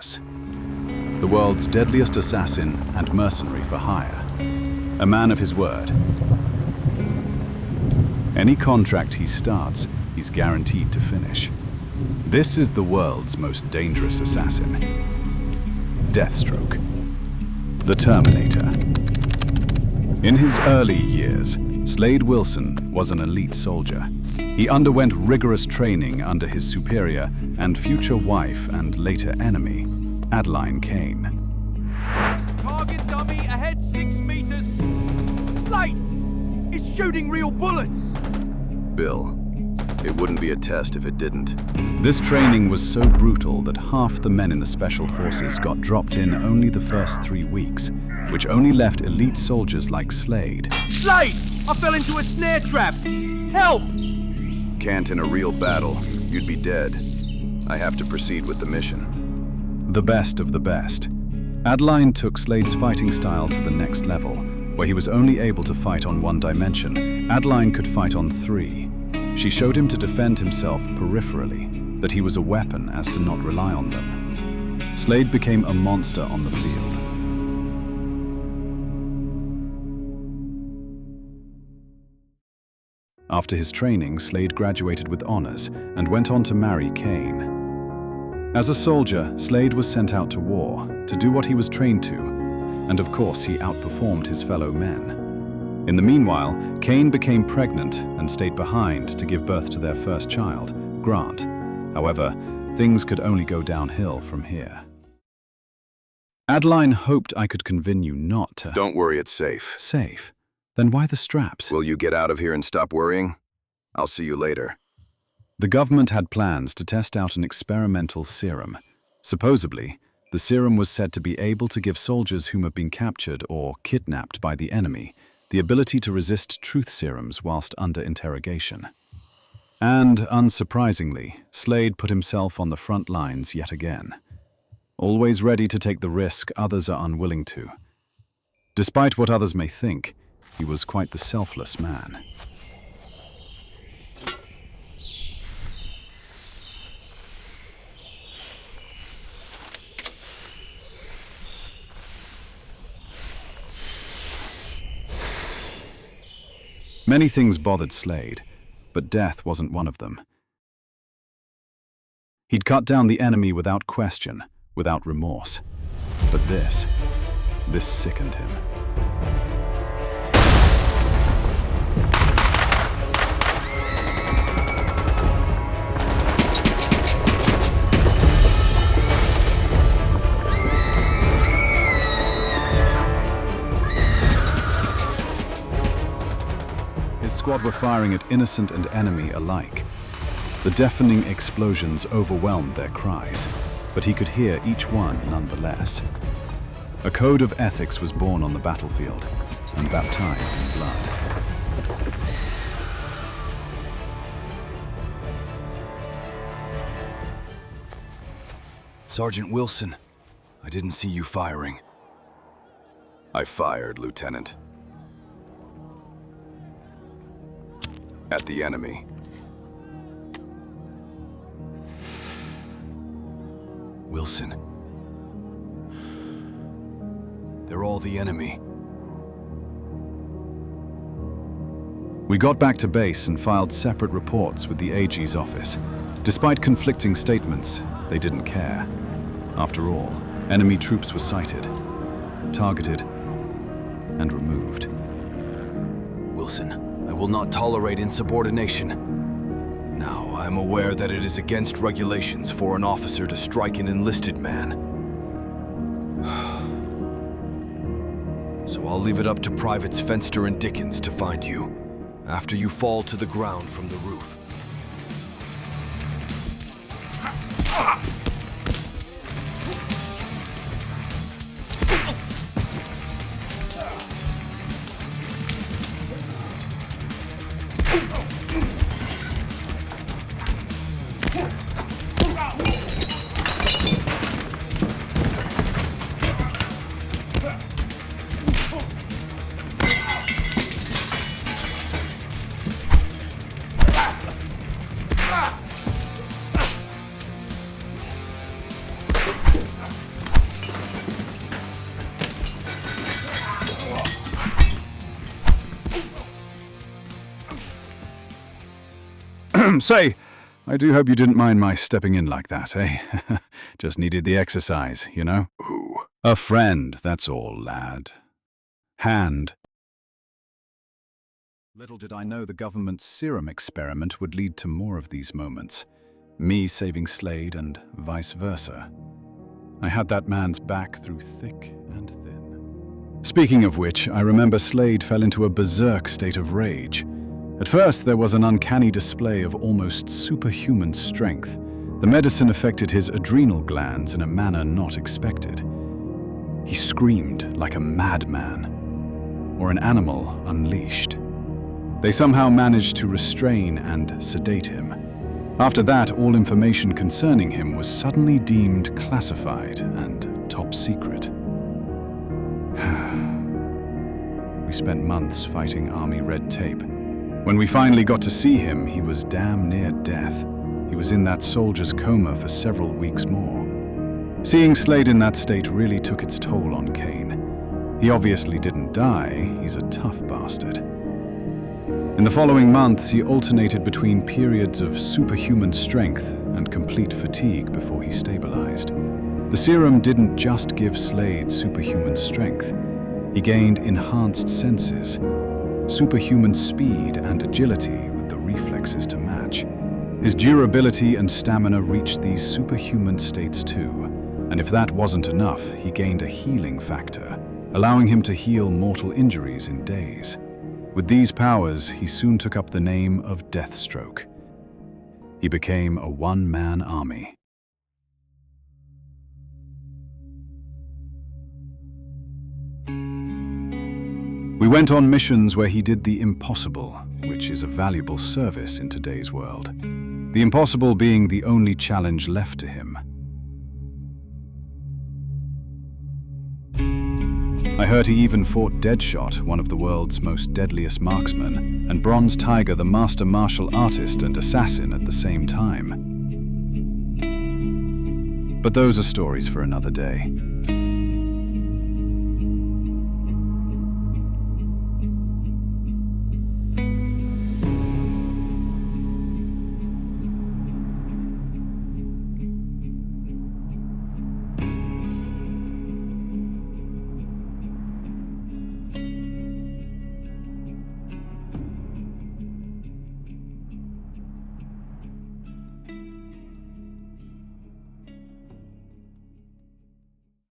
the world's deadliest assassin and mercenary for hire, a man of his word. Any contract he starts, he's guaranteed to finish. This is the world's most dangerous assassin, Deathstroke, the Terminator. In his early years, Slade Wilson was an elite soldier. He underwent rigorous training under his superior and future wife and later enemy, Adeline Kane. Target dummy ahead 6 meters. Slade! It's shooting real bullets! Bill, it wouldn't be a test if it didn't. This training was so brutal that half the men in the Special Forces got dropped in only the first 3 weeks, which only left elite soldiers like Slade. Slade! I fell into a snare trap! Help! Can't in a real battle. You'd be dead. I have to proceed with the mission. The best of the best. Adeline took Slade's fighting style to the next level, where he was only able to fight on 1 dimension. Adeline could fight on 3. She showed him to defend himself peripherally, that he was a weapon as to not rely on them. Slade became a monster on the field. After his training, Slade graduated with honors and went on to marry Kane. As a soldier, Slade was sent out to war, to do what he was trained to, and of course he outperformed his fellow men. In the meanwhile, Kane became pregnant and stayed behind to give birth to their first child, Grant. However, things could only go downhill from here. Adeline hoped I could convince you not to— Don't worry, it's safe. Safe? Then why the straps? Will you get out of here and stop worrying? I'll see you later. The government had plans to test out an experimental serum. Supposedly, the serum was said to be able to give soldiers whom have been captured or kidnapped by the enemy the ability to resist truth serums whilst under interrogation. And, unsurprisingly, Slade put himself on the front lines yet again. Always ready to take the risk others are unwilling to. Despite what others may think, he was quite the selfless man. Many things bothered Slade, but death wasn't one of them. He'd cut down the enemy without question, without remorse. But this sickened him. His squad were firing at innocent and enemy alike. The deafening explosions overwhelmed their cries, but he could hear each one nonetheless. A code of ethics was born on the battlefield and baptized in blood. Sergeant Wilson, I didn't see you firing. I fired, Lieutenant. At the enemy. Wilson. They're all the enemy. We got back to base and filed separate reports with the AG's office. Despite conflicting statements, they didn't care. After all, enemy troops were sighted, targeted, and removed. Wilson, I will not tolerate insubordination. Now, I am aware that it is against regulations for an officer to strike an enlisted man. So I'll leave it up to Privates Fenster and Dickens to find you, after you fall to the ground from the roof. Say, I do hope you didn't mind my stepping in like that, eh? Just needed the exercise, you know? Who? A friend, that's all, lad. Hand. Little did I know the government's serum experiment would lead to more of these moments. Me saving Slade and vice versa. I had that man's back through thick and thin. Speaking of which, I remember Slade fell into a berserk state of rage. At first, there was an uncanny display of almost superhuman strength. The medicine affected his adrenal glands in a manner not expected. He screamed like a madman, or an animal unleashed. They somehow managed to restrain and sedate him. After that, all information concerning him was suddenly deemed classified and top secret. We spent months fighting army red tape. When we finally got to see him, he was damn near death. He was in that soldier's coma for several weeks more. Seeing Slade in that state really took its toll on Kane. He obviously didn't die, he's a tough bastard. In the following months, he alternated between periods of superhuman strength and complete fatigue before he stabilized. The serum didn't just give Slade superhuman strength. He gained enhanced senses, superhuman speed and agility with the reflexes to match. His durability and stamina reached these superhuman states too, and if that wasn't enough, he gained a healing factor, allowing him to heal mortal injuries in days. With these powers, he soon took up the name of Deathstroke. He became a one-man army. We went on missions where he did the impossible, which is a valuable service in today's world. The impossible being the only challenge left to him. I heard he even fought Deadshot, one of the world's most deadliest marksmen, and Bronze Tiger, the master martial artist and assassin at the same time. But those are stories for another day.